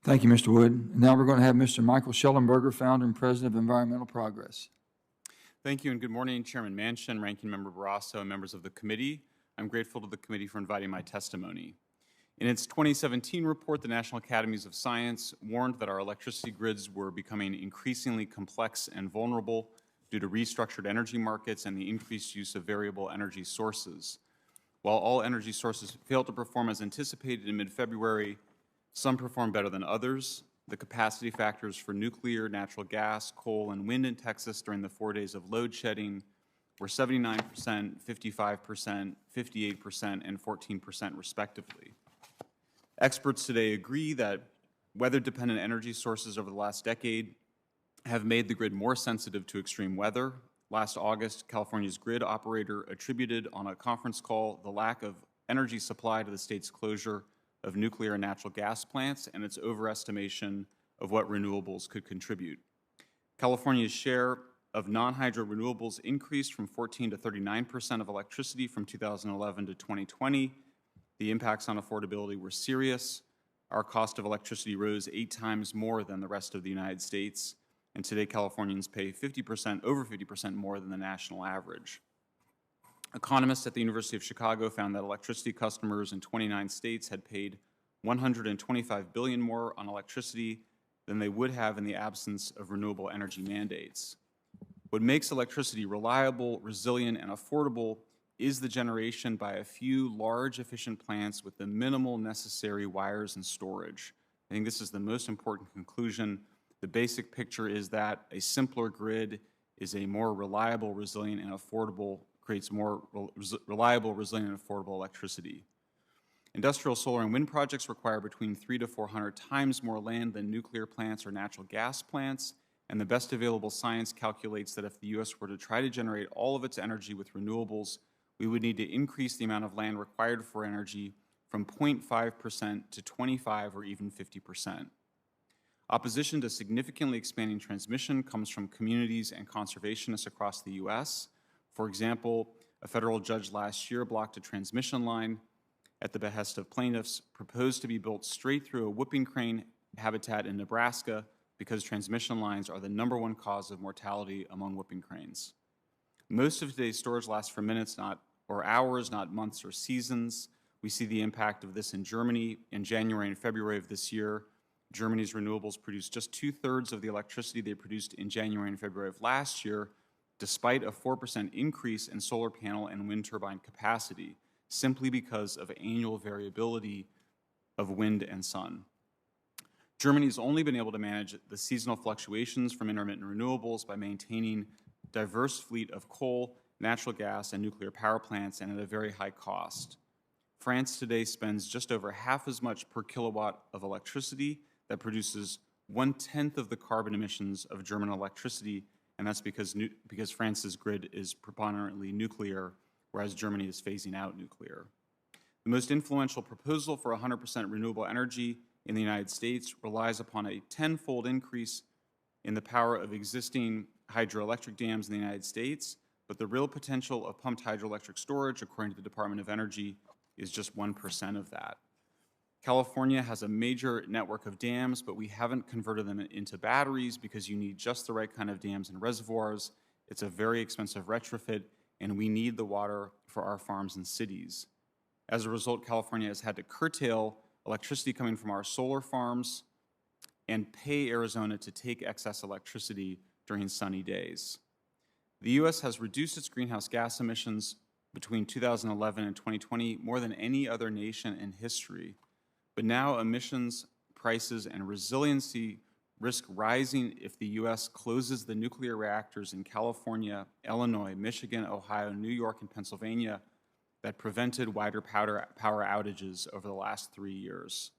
Thank you, Mr. Wood. Now we're going to have Mr. Michael Shellenberger, founder and president of Environmental Progress. Thank you and good morning, Chairman Manchin, Ranking Member Barrasso, and members of the committee. I'm grateful to the committee for inviting my testimony. In its 2017 report, the National Academies of Science warned that our electricity grids were becoming increasingly complex and vulnerable due to restructured energy markets and the increased use of variable energy sources. While all energy sources failed to perform as anticipated in mid-February, some performed better than others. The capacity factors for nuclear, natural gas, coal, and wind in Texas during the 4 days of load shedding were 79%, 55%, 58%, and 14% respectively. Experts today agree that weather-dependent energy sources over the last decade have made the grid more sensitive to extreme weather. Last August, California's grid operator attributed on a conference call the lack of energy supply to the state's closure of nuclear and natural gas plants and its overestimation of what renewables could contribute. California's share of non-hydro renewables increased from 14 to 39% of electricity from 2011 to 2020. The impacts on affordability were serious. Our cost of electricity rose 8 times more than the rest of the United States, and today Californians pay over 50% more than the national average. Economists at the University of Chicago found that electricity customers in 29 states had paid $125 billion more on electricity than they would have in the absence of renewable energy mandates. What makes electricity reliable, resilient, and affordable is the generation by a few large, efficient plants with the minimal necessary wires and storage. I think this is the most important conclusion. The basic picture is that a simpler grid is a more reliable, resilient, and affordable creates more reliable, resilient, and affordable electricity. Industrial solar and wind projects require between 300 to 400 times more land than nuclear plants or natural gas plants, and the best available science calculates that if the U.S. were to try to generate all of its energy with renewables, we would need to increase the amount of land required for energy from 0.5% to 25 or even 50%. Opposition to significantly expanding transmission comes from communities and conservationists across the U.S. For example, a federal judge last year blocked a transmission line at the behest of plaintiffs proposed to be built straight through a whooping crane habitat in Nebraska because transmission lines are the #1 cause of mortality among whooping cranes. Most of today's storage lasts for minutes or hours, not months or seasons. We see the impact of this in Germany. In January and February of this year, Germany's renewables produced just 2/3 of the electricity they produced in January and February of last year, despite a 4% increase in solar panel and wind turbine capacity, simply because of annual variability of wind and sun. Germany has only been able to manage the seasonal fluctuations from intermittent renewables by maintaining a diverse fleet of coal, natural gas, and nuclear power plants, and at a very high cost. France today spends just over half as much per kilowatt of electricity that produces 1/10 of the carbon emissions of German electricity, and that's because France's grid is preponderantly nuclear, whereas Germany is phasing out nuclear. The most influential proposal for 100% renewable energy in the United States relies upon a 10-fold increase in the power of existing hydroelectric dams in the United States, but the real potential of pumped hydroelectric storage, according to the Department of Energy, is just 1% of that. California has a major network of dams, but we haven't converted them into batteries because you need just the right kind of dams and reservoirs. It's a very expensive retrofit, and we need the water for our farms and cities. As a result, California has had to curtail electricity coming from our solar farms and pay Arizona to take excess electricity during sunny days. The U.S. has reduced its greenhouse gas emissions between 2011 and 2020 more than any other nation in history. But now emissions, prices, and resiliency risk rising if the U.S. closes the nuclear reactors in California, Illinois, Michigan, Ohio, New York, and Pennsylvania that prevented wider power outages over the last 3 years.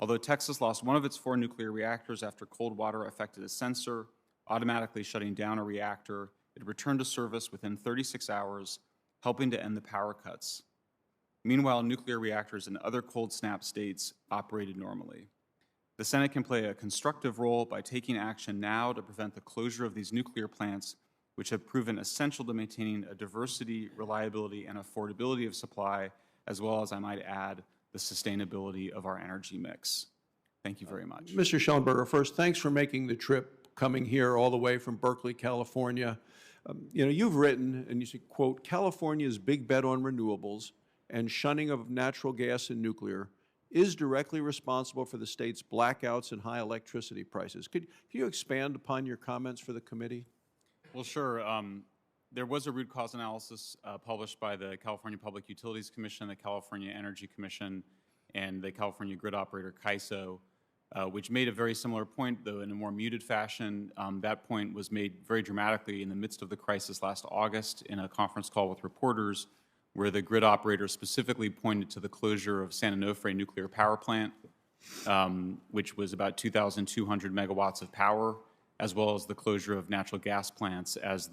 Although Texas lost one of its 4 nuclear reactors after cold water affected a sensor, automatically shutting down a reactor, it returned to service within 36 hours, helping to end the power cuts. Meanwhile, nuclear reactors in other cold snap states operated normally. The Senate can play a constructive role by taking action now to prevent the closure of these nuclear plants, which have proven essential to maintaining a diversity, reliability, and affordability of supply, as well as, I might add, the sustainability of our energy mix. Thank you very much. Mr. Schellenberger, first, thanks for making the trip coming here all the way from Berkeley, California. You've written, and you say, quote, California's big bet on renewables and shunning of natural gas and nuclear is directly responsible for the state's blackouts and high electricity prices. Could you expand upon your comments for the committee? Well, sure. There was a root cause analysis published by the California Public Utilities Commission, the California Energy Commission, and the California Grid Operator, CAISO, which made a very similar point, though in a more muted fashion. That point was made very dramatically in the midst of the crisis last August in a conference call with reporters, where the grid operator specifically pointed to the closure of San Onofre nuclear power plant, which was about 2,200 megawatts of power, as well as the closure of natural gas plants as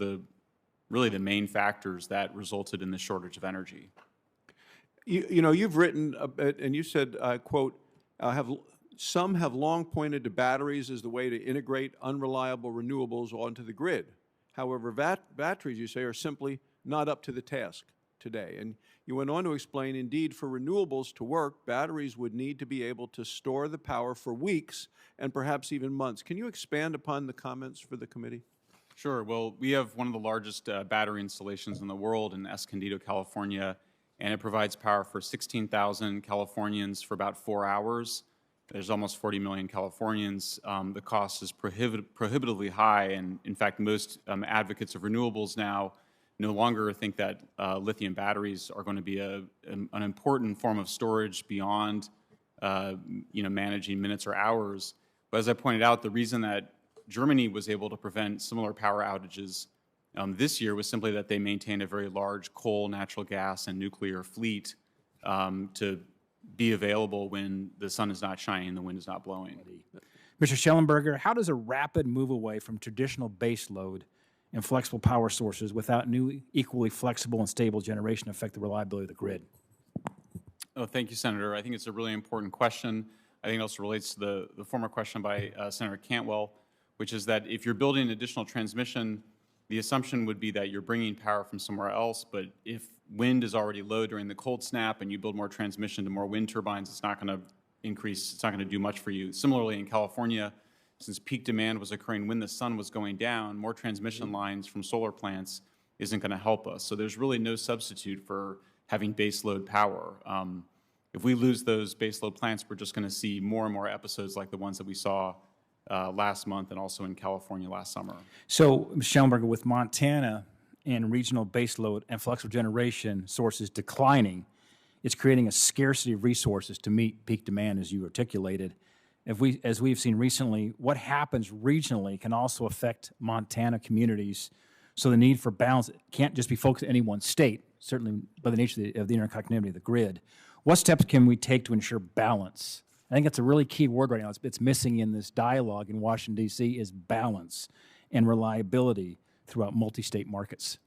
really the main factors that resulted in the shortage of energy. You've written a bit, and you said, quote, some have long pointed to batteries as the way to integrate unreliable renewables onto the grid. However, batteries, you say, are simply not up to the task today. And you went on to explain, indeed, for renewables to work, batteries would need to be able to store the power for weeks and perhaps even months. Can you expand upon the comments for the committee? Sure. Well, we have one of the largest battery installations in the world in Escondido, California, and it provides power for 16,000 Californians for about 4 hours. There's almost 40 million Californians. The cost is prohibitively high, and in fact, most advocates of renewables now no longer think that lithium batteries are going to be an important form of storage beyond managing minutes or hours. But as I pointed out, the reason that Germany was able to prevent similar power outages this year was simply that they maintained a very large coal, natural gas, and nuclear fleet to be available when the sun is not shining and the wind is not blowing. Mr. Shellenberger, how does a rapid move away from traditional base load and flexible power sources without new, equally flexible and stable generation affect the reliability of the grid? Oh, thank you, Senator. I think it's a really important question. I think it also relates to the former question by Senator Cantwell, which is that if you're building additional transmission, the assumption would be that you're bringing power from somewhere else, but if wind is already low during the cold snap and you build more transmission to more wind turbines, it's not going to increase, it's not going to do much for you. Similarly, in California, since peak demand was occurring when the sun was going down, more transmission lines from solar plants isn't going to help us. So there's really no substitute for having baseload power. If we lose those baseload plants, we're just going to see more and more episodes like the ones that we saw last month and also in California last summer. So, Mr. Schellenberger, with Montana and regional baseload and flexible generation sources declining, it's creating a scarcity of resources to meet peak demand, as you articulated. As we've seen recently, what happens regionally can also affect Montana communities. So the need for balance can't just be focused on any one state, certainly by the nature of the interconnectivity of the grid. What steps can we take to ensure balance? I think that's a really key word right now. It's missing in this dialogue in Washington, D.C. is balance and reliability throughout multi-state markets.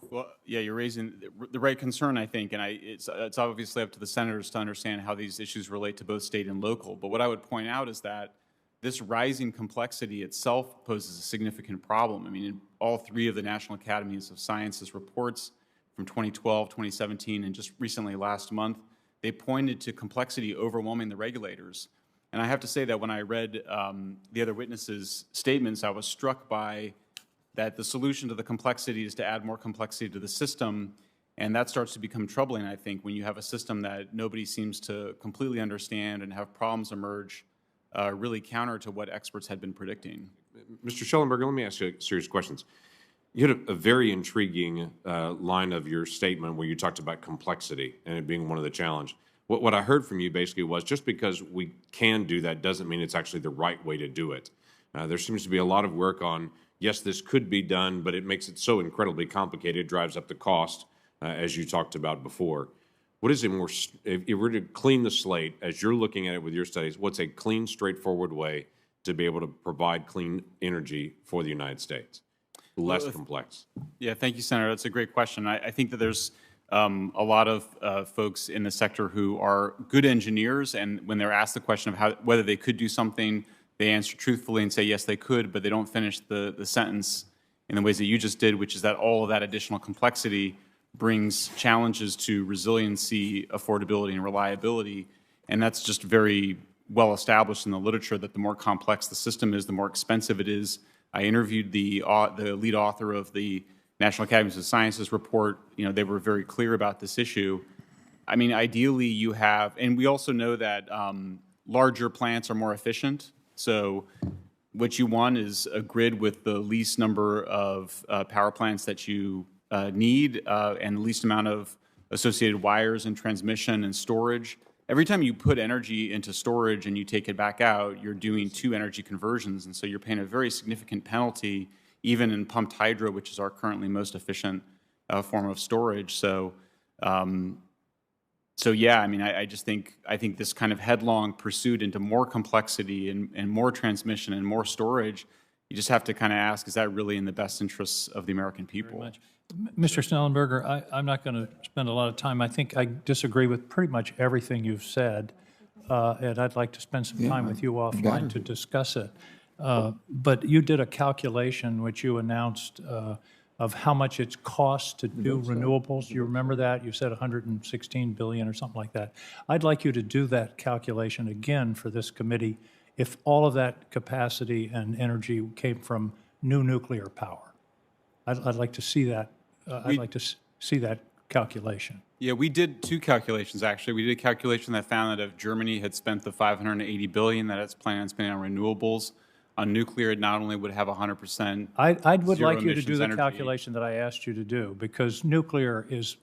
Well, yeah, you're raising the right concern, I think, and it's obviously up to the senators to understand how these issues relate to both state and local. But what I would point out is that this rising complexity itself poses a significant problem. I mean, in all three of the National Academies of Sciences reports from 2012, 2017, and just recently last month, they pointed to complexity overwhelming the regulators. And I have to say that when I read the other witnesses' statements, I was struck by that the solution to the complexity is to add more complexity to the system, and that starts to become troubling, I think, when you have a system that nobody seems to completely understand and have problems emerge really counter to what experts had been predicting. Mr. Shellenberger, let me ask you serious questions. You had a very intriguing line of your statement where you talked about complexity and it being one of the challenges. What I heard from you basically was just because we can do that doesn't mean it's actually the right way to do it. There seems to be a lot of work on, yes, this could be done, but it makes it so incredibly complicated, it drives up the cost, as you talked about before. What is a more, if you were to clean the slate, as you're looking at it with your studies, what's a clean, straightforward way to be able to provide clean energy for the United States? Less complex. Yeah, thank you, Senator. That's a great question. I think that there's a lot of folks in the sector who are good engineers, and when they're asked the question of whether they could do something, they answer truthfully and say, yes, they could, but they don't finish the sentence in the ways that you just did, which is that all of that additional complexity brings challenges to resiliency, affordability, and reliability, and that's just very well established in the literature that the more complex the system is, the more expensive it is. I interviewed the lead author of the National Academies of Sciences report. You know, they were very clear about this issue. I mean, ideally you have, and we also know that larger plants are more efficient. So what you want is a grid with the least number of power plants that you need and the least amount of associated wires and transmission and storage. Every time you put energy into storage and you take it back out, you're doing two energy conversions, and so you're paying a very significant penalty, even in pumped hydro, which is our currently most efficient form of storage. So, yeah, I mean, I think this kind of headlong pursuit into more complexity and more transmission and more storage, you just have to kind of ask, is that really in the best interests of the American people? Mr. Snellenberger, I'm not going to spend a lot of time. I think I disagree with pretty much everything you've said, and I'd like to spend some time with you offline to discuss it. But you did a calculation which you announced of how much it costs to do renewables. You remember that? You said 116 billion or something like that. I'd like you to do that calculation again for this committee if all of that capacity and energy came from new nuclear power. I'd like to see that. I'd like to see that calculation. Yeah, we did two calculations, actually. We did a calculation that found that if Germany had spent the 580 billion that it's planning on spending on renewables, on nuclear, it not only would have 100% I would like you to do emissions the energy. calculation that I asked you to do, because nuclear is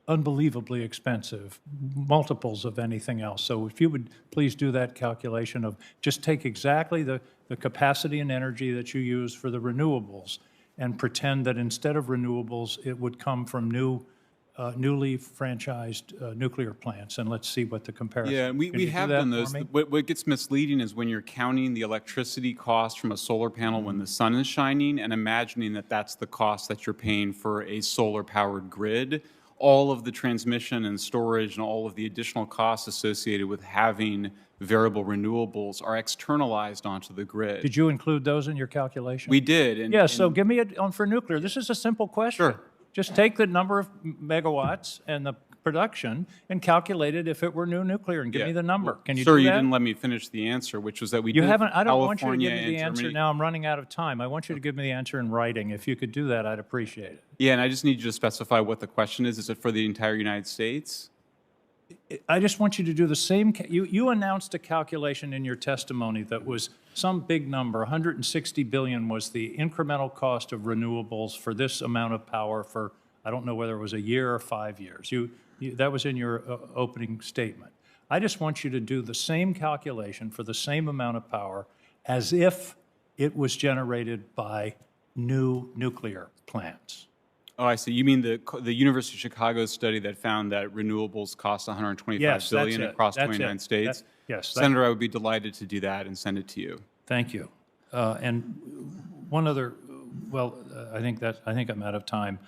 unbelievably expensive, multiples of anything else. So if you would please do that calculation of just take exactly the capacity and energy that you use for the renewables and pretend that instead of renewables, it would come from newly franchised nuclear plants, and let's see what the comparison. Yeah, Can we you have do that done for those. me? What gets misleading is when you're counting the electricity cost from a solar panel when the sun is shining and imagining that that's the cost that you're paying for a solar-powered grid. All of the transmission and storage and all of the additional costs associated with having variable renewables are externalized onto the grid. Did you include those in your calculation? We did. And, Yeah, so give me it on for nuclear. This is a simple question. Sure. Just take the number of megawatts and the production and calculate it if it were new nuclear and give me the number. Can you Sir, do you that? didn't let me finish the answer, which was that we You did haven't, I don't want you to California give me the and answer Germany. now. I'm running out of time. I want you to give me the answer in writing. If you could do that, I'd appreciate it. Yeah, and I just need you to specify what the question is. Is it for the entire United States? I just want you to do the same, you announced a calculation in your testimony that was some big number, 160 billion was the incremental cost of renewables for this amount of power for, I don't know whether it was a year or 5 years. That was in your opening statement. I just want you to do the same calculation for the same amount of power as if it was generated by new nuclear plants. Oh, I see. You mean the University of Chicago study that found that renewables cost 125 Yes, billion that's it. across That's 29 it. states? Yes. Senator, I would be delighted to do that and send it to you. Thank you. And one other, well, I think I'm out of time.